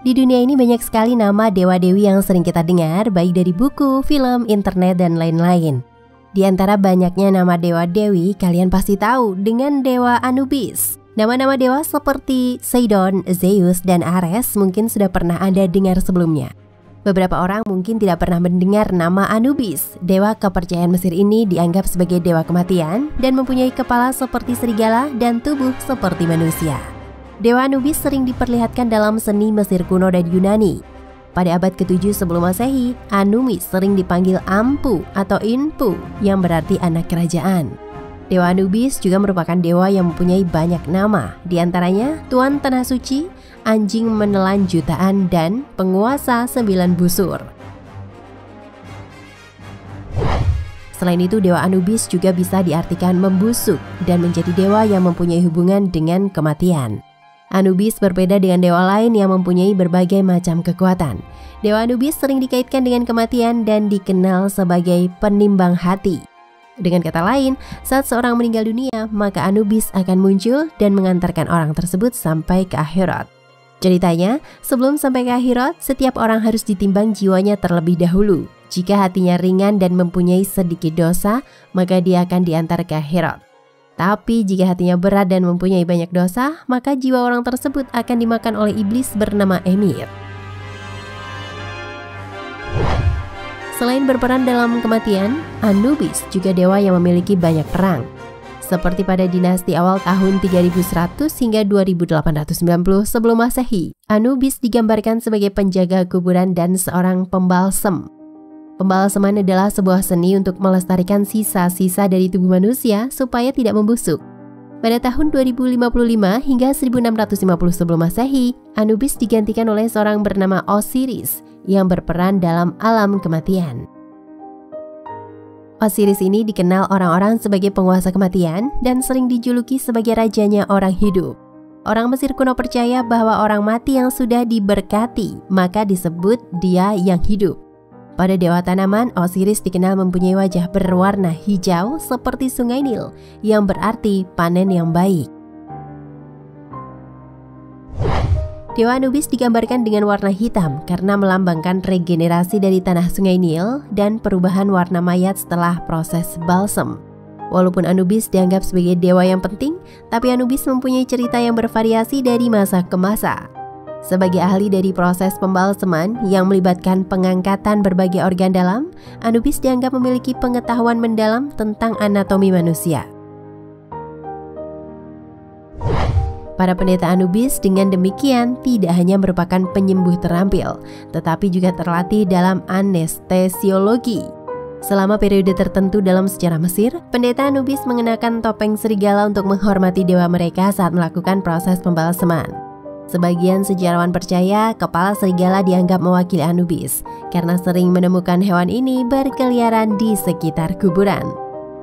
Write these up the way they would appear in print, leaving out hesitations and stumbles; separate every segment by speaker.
Speaker 1: Di dunia ini banyak sekali nama dewa-dewi yang sering kita dengar, baik dari buku, film, internet, dan lain-lain. Di antara banyaknya nama dewa-dewi, kalian pasti tahu dengan dewa Anubis. Nama-nama dewa seperti Poseidon, Zeus, dan Ares mungkin sudah pernah Anda dengar sebelumnya. Beberapa orang mungkin tidak pernah mendengar nama Anubis. Dewa kepercayaan Mesir ini dianggap sebagai dewa kematian dan mempunyai kepala seperti serigala dan tubuh seperti manusia. Dewa Anubis sering diperlihatkan dalam seni Mesir kuno dan Yunani. Pada abad ke-7 sebelum Masehi, Anubis sering dipanggil Ampu atau Inpu yang berarti anak kerajaan. Dewa Anubis juga merupakan dewa yang mempunyai banyak nama, di antaranya Tuan Tanah Suci, Anjing Menelan Jutaan, dan Penguasa 9 Busur. Selain itu, Dewa Anubis juga bisa diartikan membusuk dan menjadi dewa yang mempunyai hubungan dengan kematian. Anubis berbeda dengan dewa lain yang mempunyai berbagai macam kekuatan. Dewa Anubis sering dikaitkan dengan kematian dan dikenal sebagai penimbang hati. Dengan kata lain, saat seorang meninggal dunia, maka Anubis akan muncul dan mengantarkan orang tersebut sampai ke akhirat. Ceritanya, sebelum sampai ke akhirat, setiap orang harus ditimbang jiwanya terlebih dahulu. Jika hatinya ringan dan mempunyai sedikit dosa, maka dia akan diantar ke akhirat. Tapi jika hatinya berat dan mempunyai banyak dosa, maka jiwa orang tersebut akan dimakan oleh iblis bernama Emir. Selain berperan dalam kematian, Anubis juga dewa yang memiliki banyak perang. Seperti pada dinasti awal tahun 3100 hingga 2890 sebelum Masehi, Anubis digambarkan sebagai penjaga kuburan dan seorang pembalsem. Pembalseman adalah sebuah seni untuk melestarikan sisa-sisa dari tubuh manusia supaya tidak membusuk. Pada tahun 2055 hingga 1650 sebelum Masehi, Anubis digantikan oleh seorang bernama Osiris yang berperan dalam alam kematian. Osiris ini dikenal orang-orang sebagai penguasa kematian dan sering dijuluki sebagai rajanya orang hidup. Orang Mesir kuno percaya bahwa orang mati yang sudah diberkati, maka disebut dia yang hidup. Pada dewa tanaman, Osiris dikenal mempunyai wajah berwarna hijau seperti sungai Nil, yang berarti panen yang baik. Dewa Anubis digambarkan dengan warna hitam karena melambangkan regenerasi dari tanah sungai Nil dan perubahan warna mayat setelah proses balsem. Walaupun Anubis dianggap sebagai dewa yang penting, tapi Anubis mempunyai cerita yang bervariasi dari masa ke masa. Sebagai ahli dari proses pembalseman yang melibatkan pengangkatan berbagai organ dalam, Anubis dianggap memiliki pengetahuan mendalam tentang anatomi manusia. Para pendeta Anubis dengan demikian tidak hanya merupakan penyembuh terampil, tetapi juga terlatih dalam anestesiologi. Selama periode tertentu dalam sejarah Mesir, pendeta Anubis mengenakan topeng serigala untuk menghormati dewa mereka saat melakukan proses pembalseman. Sebagian sejarawan percaya kepala serigala dianggap mewakili Anubis karena sering menemukan hewan ini berkeliaran di sekitar kuburan.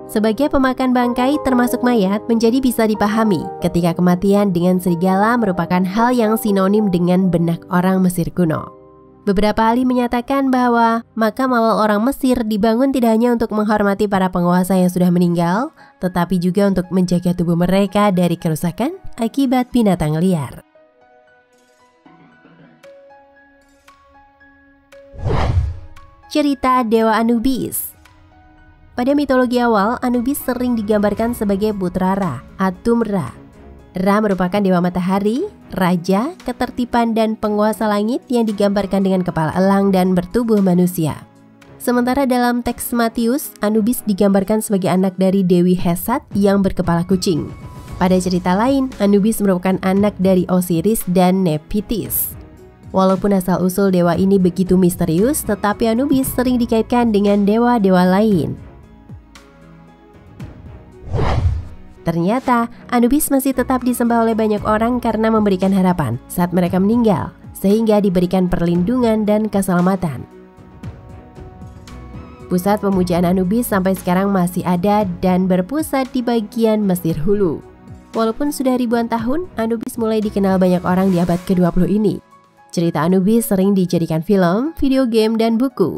Speaker 1: Sebagai pemakan bangkai termasuk mayat, menjadi bisa dipahami ketika kematian dengan serigala merupakan hal yang sinonim dengan benak orang Mesir kuno. Beberapa ahli menyatakan bahwa makam awal orang Mesir dibangun tidak hanya untuk menghormati para penguasa yang sudah meninggal, tetapi juga untuk menjaga tubuh mereka dari kerusakan akibat binatang liar. Cerita Dewa Anubis. Pada mitologi awal, Anubis sering digambarkan sebagai putra Ra, Atum-Ra. Ra merupakan dewa matahari, raja, ketertiban, dan penguasa langit yang digambarkan dengan kepala elang dan bertubuh manusia. Sementara dalam teks Matius, Anubis digambarkan sebagai anak dari Dewi Hesat yang berkepala kucing. Pada cerita lain, Anubis merupakan anak dari Osiris dan Nephthys. Walaupun asal-usul dewa ini begitu misterius, tetapi Anubis sering dikaitkan dengan dewa-dewa lain. Ternyata, Anubis masih tetap disembah oleh banyak orang karena memberikan harapan saat mereka meninggal, sehingga diberikan perlindungan dan keselamatan. Pusat pemujaan Anubis sampai sekarang masih ada dan berpusat di bagian Mesir Hulu. Walaupun sudah ribuan tahun, Anubis mulai dikenal banyak orang di abad ke-20 ini. Cerita Anubis sering dijadikan film, video game, dan buku.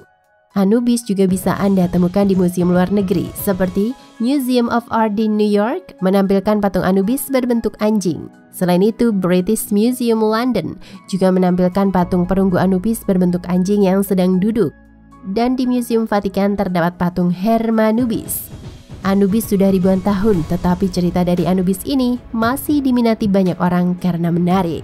Speaker 1: Anubis juga bisa Anda temukan di museum luar negeri seperti Museum of Art di New York menampilkan patung Anubis berbentuk anjing. Selain itu, British Museum London juga menampilkan patung perunggu Anubis berbentuk anjing yang sedang duduk. Dan di Museum Vatikan terdapat patung Hermanubis. Anubis sudah ribuan tahun, tetapi cerita dari Anubis ini masih diminati banyak orang karena menarik.